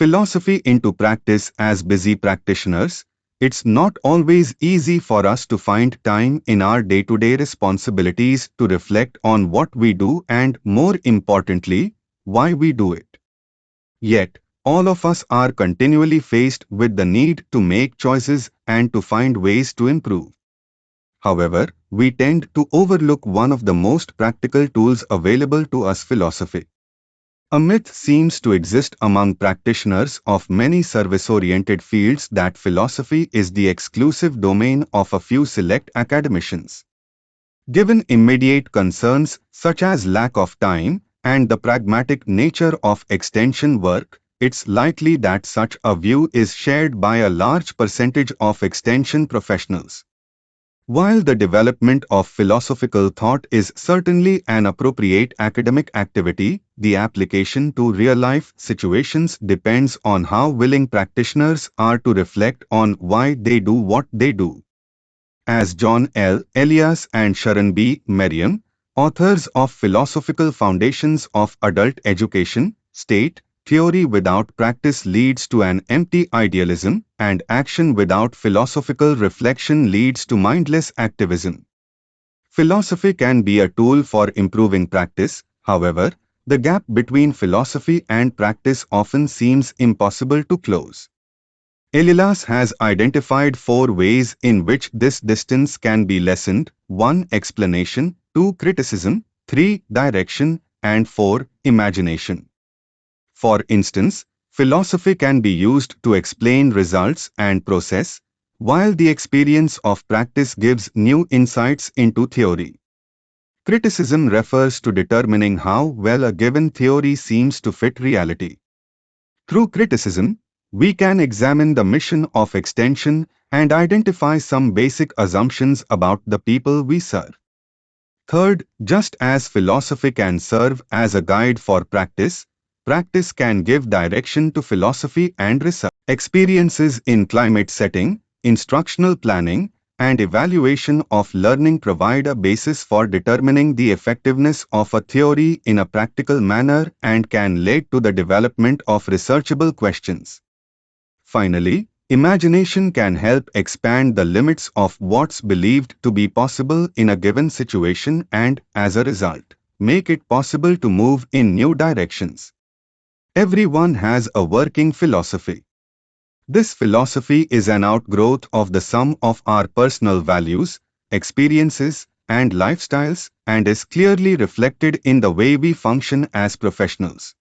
philosophy into practice. As busy practitioners, it's not always easy for us to find time in our day-to-day responsibilities to reflect on what we do and, more importantly, why we do it. Yet, all of us are continually faced with the need to make choices and to find ways to improve. However, we tend to overlook one of the most practical tools available to us: philosophy. A myth seems to exist among practitioners of many service-oriented fields that philosophy is the exclusive domain of a few select academicians. Given immediate concerns such as lack of time and the pragmatic nature of extension work, it's likely that such a view is shared by a large percentage of extension professionals. While the development of philosophical thought is certainly an appropriate academic activity, the application to real-life situations depends on how willing practitioners are to reflect on why they do what they do. As John L. Elias and Sharon B. Merriam, authors of Philosophical Foundations of Adult Education, state, theory without practice leads to an empty idealism, and action without philosophical reflection leads to mindless activism. Philosophy can be a tool for improving practice. However, the gap between philosophy and practice often seems impossible to close. Elias has identified 4 ways in which this distance can be lessened: 1. Explanation, 2. Criticism, 3. Direction, and 4. Imagination. For instance, philosophy can be used to explain results and process, while the experience of practice gives new insights into theory. Criticism refers to determining how well a given theory seems to fit reality. Through criticism, we can examine the mission of extension and identify some basic assumptions about the people we serve. Third, just as philosophy can serve as a guide for practice, practice can give direction to philosophy and research. Experiences in climate setting, instructional planning, and evaluation of learning provide a basis for determining the effectiveness of a theory in a practical manner and can lead to the development of researchable questions. Finally, imagination can help expand the limits of what's believed to be possible in a given situation and, as a result, make it possible to move in new directions. Everyone has a working philosophy. This philosophy is an outgrowth of the sum of our personal values, experiences, and lifestyles, and is clearly reflected in the way we function as professionals.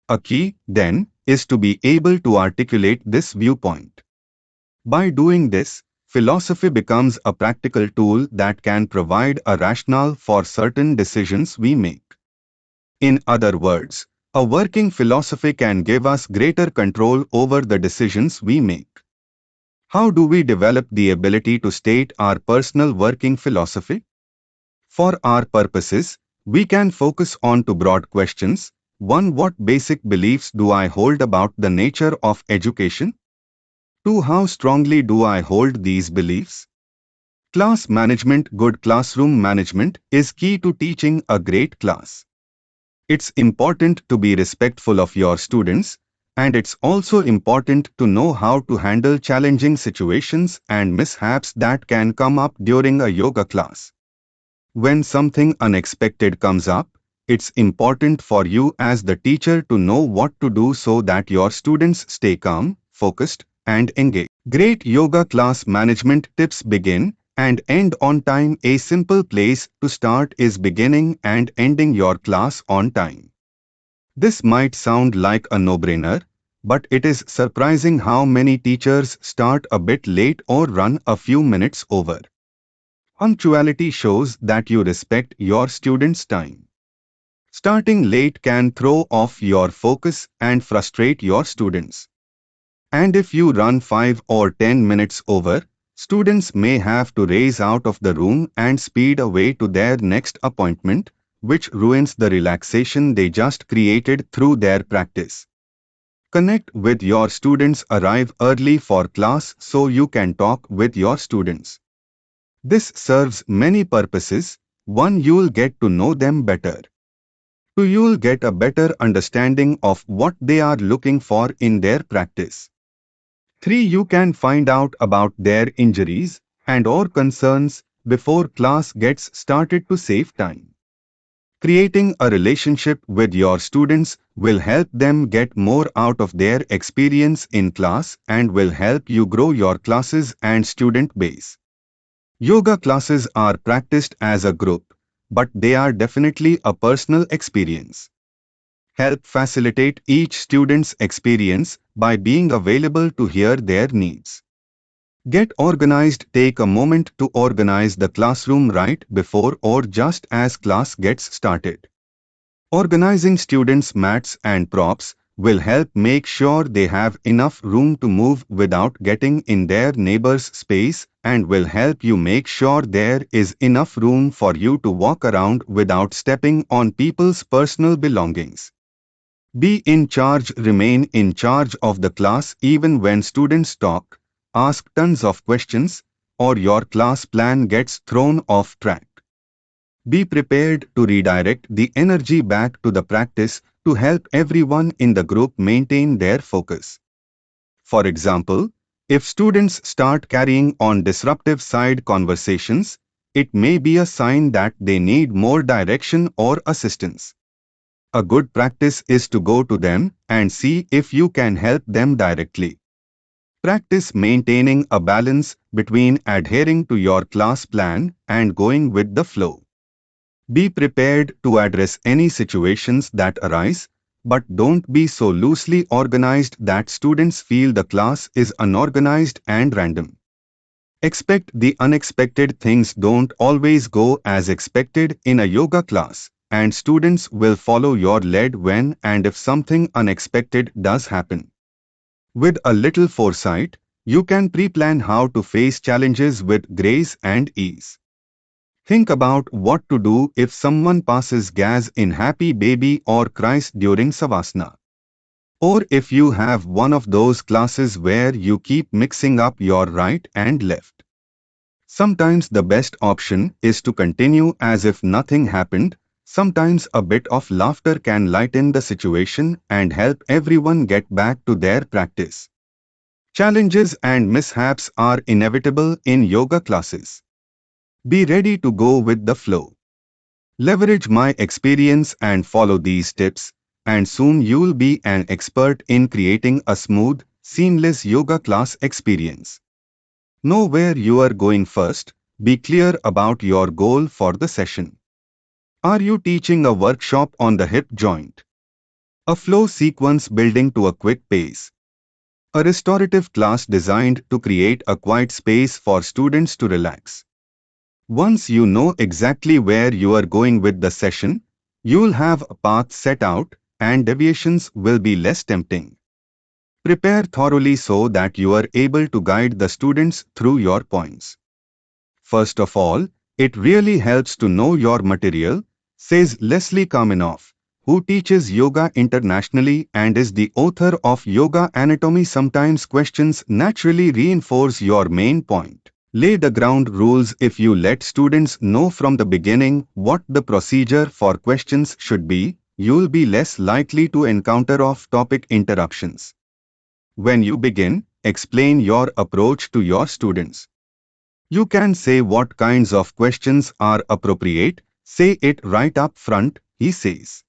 A key, then, is to be able to articulate this viewpoint. By doing this, philosophy becomes a practical tool that can provide a rationale for certain decisions we make. In other words, a working philosophy can give us greater control over the decisions we make. How do we develop the ability to state our personal working philosophy? For our purposes, we can focus on 2 broad questions. 1. What basic beliefs do I hold about the nature of education? 2. How strongly do I hold these beliefs? Class management. Good classroom management is key to teaching a great class. It's important to be respectful of your students, and it's also important to know how to handle challenging situations and mishaps that can come up during a yoga class. When something unexpected comes up, it's important for you as the teacher to know what to do so that your students stay calm, focused, and engaged. Great yoga class management tips: begin and end on time. A simple place to start is beginning and ending your class on time. This might sound like a no-brainer, but it is surprising how many teachers start a bit late or run a few minutes over. Punctuality shows that you respect your students' time. Starting late can throw off your focus and frustrate your students. And if you run 5 or 10 minutes over, students may have to race out of the room and speed away to their next appointment, which ruins the relaxation they just created through their practice. Connect with your students. Arrive early for class so you can talk with your students. This serves many purposes. 1. You'll get to know them better. So you'll get a better understanding of what they are looking for in their practice. 3. You can find out about their injuries and or concerns before class gets started to save time. Creating a relationship with your students will help them get more out of their experience in class and will help you grow your classes and student base. Yoga classes are practiced as a group, but they are definitely a personal experience. Help facilitate each student's experience by being available to hear their needs. Get organized. Take a moment to organize the classroom right before or just as class gets started. Organizing students' mats and props will help make sure they have enough room to move without getting in their neighbor's space and will help you make sure there is enough room for you to walk around without stepping on people's personal belongings. Be in charge. Remain in charge of the class even when students talk, ask tons of questions, or your class plan gets thrown off track. Be prepared to redirect the energy back to the practice to help everyone in the group maintain their focus. For example, if students start carrying on disruptive side conversations, it may be a sign that they need more direction or assistance. A good practice is to go to them and see if you can help them directly. Practice maintaining a balance between adhering to your class plan and going with the flow. Be prepared to address any situations that arise, but don't be so loosely organized that students feel the class is unorganized and random. Expect the unexpected. Things don't always go as expected in a yoga class, and students will follow your lead when and if something unexpected does happen. With a little foresight, you can pre-plan how to face challenges with grace and ease. Think about what to do if someone passes gas in Happy Baby or cries during Savasana. Or if you have one of those classes where you keep mixing up your right and left. Sometimes the best option is to continue as if nothing happened. Sometimes a bit of laughter can lighten the situation and help everyone get back to their practice. Challenges and mishaps are inevitable in yoga classes. Be ready to go with the flow. Leverage my experience and follow these tips, and soon you'll be an expert in creating a smooth, seamless yoga class experience. Know where you are going first. Be clear about your goal for the session. Are you teaching a workshop on the hip joint? A flow sequence building to a quick pace? A restorative class designed to create a quiet space for students to relax? Once you know exactly where you are going with the session, you'll have a path set out and deviations will be less tempting. Prepare thoroughly so that you are able to guide the students through your points. First of all, it really helps to know your material, says Leslie Kaminoff, who teaches yoga internationally and is the author of Yoga Anatomy. Sometimes questions naturally reinforce your main point. Lay the ground rules. If you let students know from the beginning what the procedure for questions should be, you'll be less likely to encounter off-topic interruptions. When you begin, explain your approach to your students. You can say what kinds of questions are appropriate. Say it right up front, he says.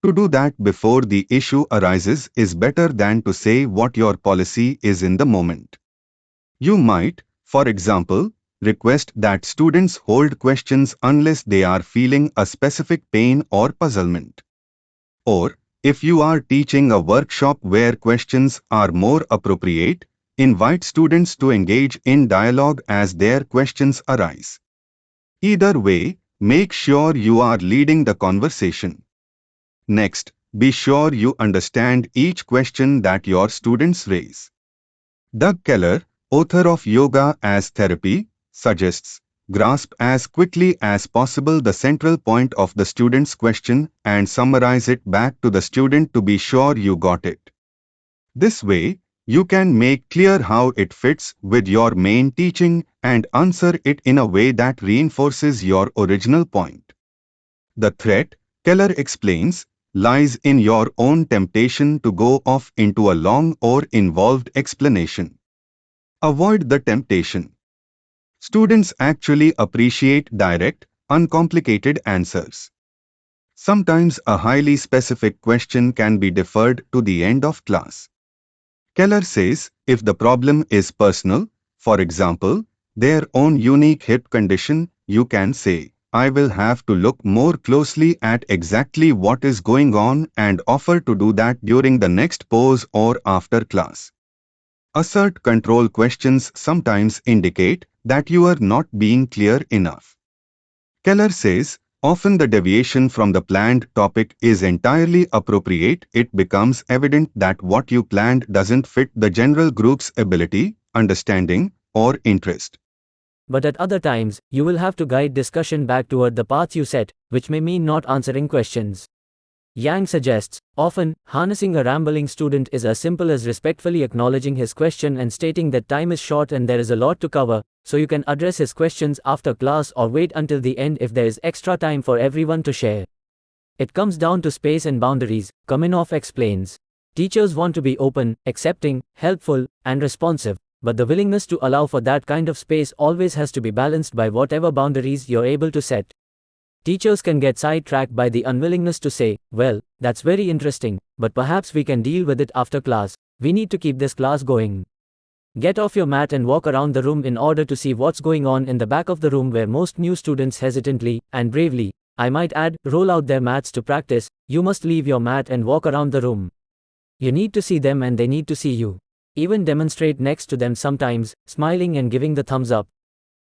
To do that before the issue arises is better than to say what your policy is in the moment. You might, for example, request that students hold questions unless they are feeling a specific pain or puzzlement. Or, if you are teaching a workshop where questions are more appropriate, invite students to engage in dialogue as their questions arise. Either way, make sure you are leading the conversation. Next, be sure you understand each question that your students raise. Doug Keller, author of Yoga as Therapy, suggests grasp as quickly as possible the central point of the student's question and summarize it back to the student to be sure you got it. This way, you can make clear how it fits with your main teaching and answer it in a way that reinforces your original point. The threat, Keller explains, lies in your own temptation to go off into a long or involved explanation. Avoid the temptation. Students actually appreciate direct, uncomplicated answers. Sometimes a highly specific question can be deferred to the end of class. Keller says, if the problem is personal, for example, their own unique hip condition, you can say, I will have to look more closely at exactly what is going on and offer to do that during the next pause or after class. Assert control questions sometimes indicate that you are not being clear enough. Keller says, often the deviation from the planned topic is entirely appropriate. It becomes evident that what you planned doesn't fit the general group's ability, understanding, or interest. But at other times, you will have to guide discussion back toward the path you set, which may mean not answering questions. Yang suggests, often, harnessing a rambling student is as simple as respectfully acknowledging his question and stating that time is short and there is a lot to cover, so you can address his questions after class or wait until the end if there is extra time for everyone to share. It comes down to space and boundaries, Kaminoff explains. Teachers want to be open, accepting, helpful, and responsive, but the willingness to allow for that kind of space always has to be balanced by whatever boundaries you're able to set. Teachers can get sidetracked by the unwillingness to say, well, that's very interesting, but perhaps we can deal with it after class. We need to keep this class going. Get off your mat and walk around the room in order to see what's going on in the back of the room where most new students hesitantly, and bravely, I might add, roll out their mats to practice. You must leave your mat and walk around the room. You need to see them and they need to see you. Even demonstrate next to them sometimes, smiling and giving the thumbs up.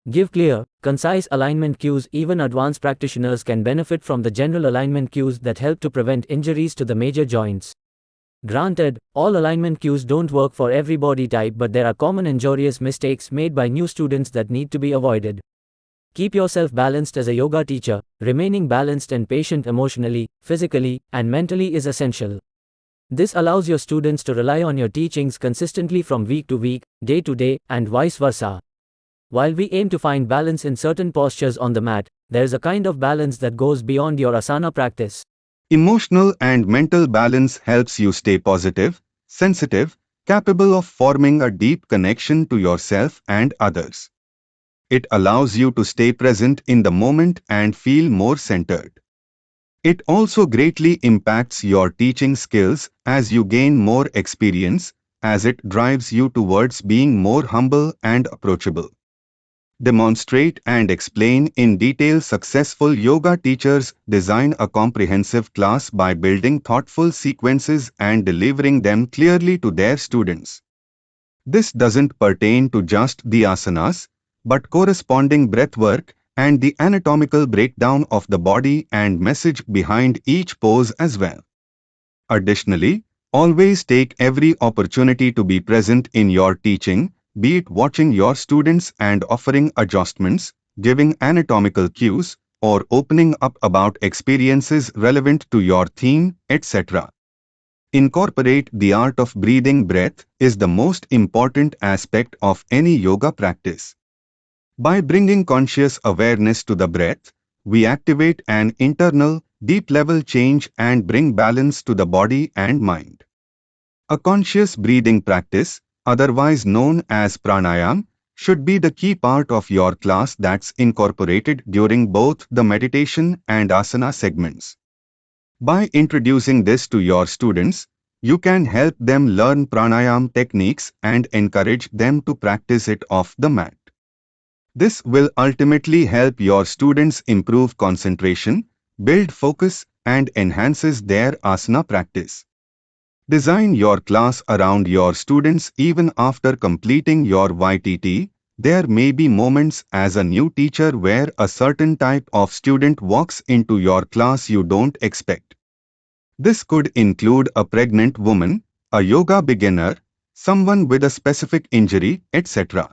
Give clear, concise alignment cues. Even advanced practitioners can benefit from the general alignment cues that help to prevent injuries to the major joints. Granted, all alignment cues don't work for every body type, but there are common injurious mistakes made by new students that need to be avoided. Keep yourself balanced as a yoga teacher. Remaining balanced and patient emotionally, physically, and mentally is essential. This allows your students to rely on your teachings consistently from week to week, day to day, and vice versa. While we aim to find balance in certain postures on the mat, there is a kind of balance that goes beyond your asana practice. Emotional and mental balance helps you stay positive, sensitive, capable of forming a deep connection to yourself and others. It allows you to stay present in the moment and feel more centered. It also greatly impacts your teaching skills as you gain more experience, as it drives you towards being more humble and approachable. Demonstrate and explain in detail. Successful yoga teachers design a comprehensive class by building thoughtful sequences and delivering them clearly to their students. This doesn't pertain to just the asanas, but corresponding breathwork and the anatomical breakdown of the body and message behind each pose as well. Additionally, always take every opportunity to be present in your teaching, be it watching your students and offering adjustments, giving anatomical cues, or opening up about experiences relevant to your theme, etc. Incorporate the art of breathing. Breath is the most important aspect of any yoga practice. By bringing conscious awareness to the breath, we activate an internal, deep-level change and bring balance to the body and mind. A conscious breathing practice, otherwise known as pranayam, should be the key part of your class that's incorporated during both the meditation and asana segments. By introducing this to your students, you can help them learn pranayam techniques and encourage them to practice it off the mat. This will ultimately help your students improve concentration, build focus, and enhances their asana practice. Design your class around your students. Even after completing your YTT, there may be moments as a new teacher where a certain type of student walks into your class you don't expect. This could include a pregnant woman, a yoga beginner, someone with a specific injury, etc.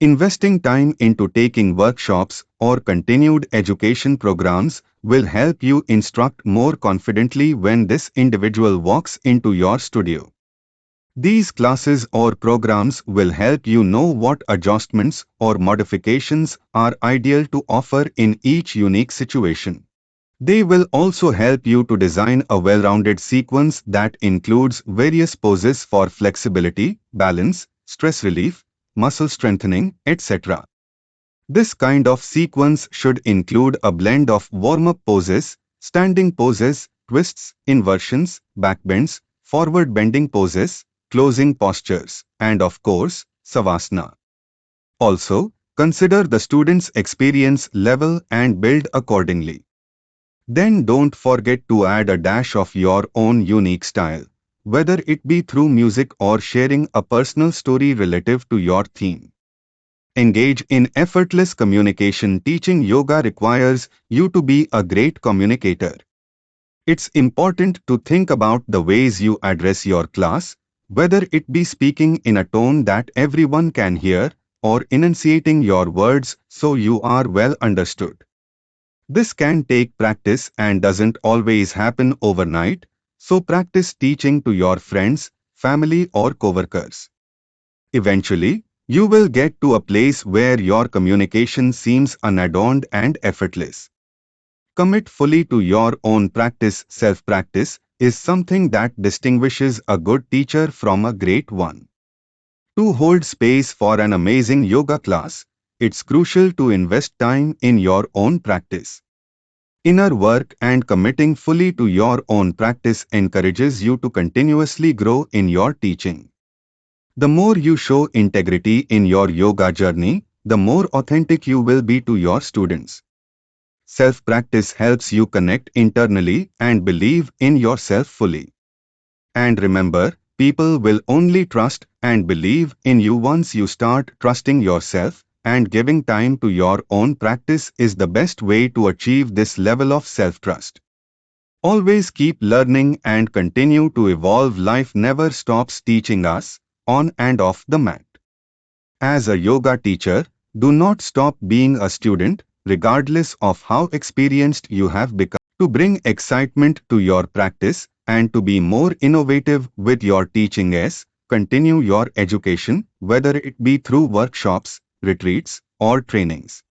Investing time into taking workshops or continued education programs will help you instruct more confidently when this individual walks into your studio. These classes or programs will help you know what adjustments or modifications are ideal to offer in each unique situation. They will also help you to design a well-rounded sequence that includes various poses for flexibility, balance, stress relief, muscle strengthening, etc. This kind of sequence should include a blend of warm-up poses, standing poses, twists, inversions, backbends, forward bending poses, closing postures, and of course, savasana. Also, consider the student's experience level and build accordingly. Then don't forget to add a dash of your own unique style, whether it be through music or sharing a personal story relative to your theme. Engage in effortless communication. Teaching yoga requires you to be a great communicator. It's important to think about the ways you address your class, whether it be speaking in a tone that everyone can hear, or enunciating your words so you are well understood. This can take practice and doesn't always happen overnight, so practice teaching to your friends, family or coworkers. Eventually, you will get to a place where your communication seems unadorned and effortless. Commit fully to your own practice. Self-practice is something that distinguishes a good teacher from a great one. To hold space for an amazing yoga class, it's crucial to invest time in your own practice. Inner work and committing fully to your own practice encourages you to continuously grow in your teaching. The more you show integrity in your yoga journey, the more authentic you will be to your students. Self-practice helps you connect internally and believe in yourself fully. And remember, people will only trust and believe in you once you start trusting yourself, and giving time to your own practice is the best way to achieve this level of self-trust. Always keep learning and continue to evolve. Life never stops teaching us, on and off the mat. As a yoga teacher, do not stop being a student, regardless of how experienced you have become. To bring excitement to your practice and to be more innovative with your teaching is, continue your education, whether it be through workshops, retreats, or trainings.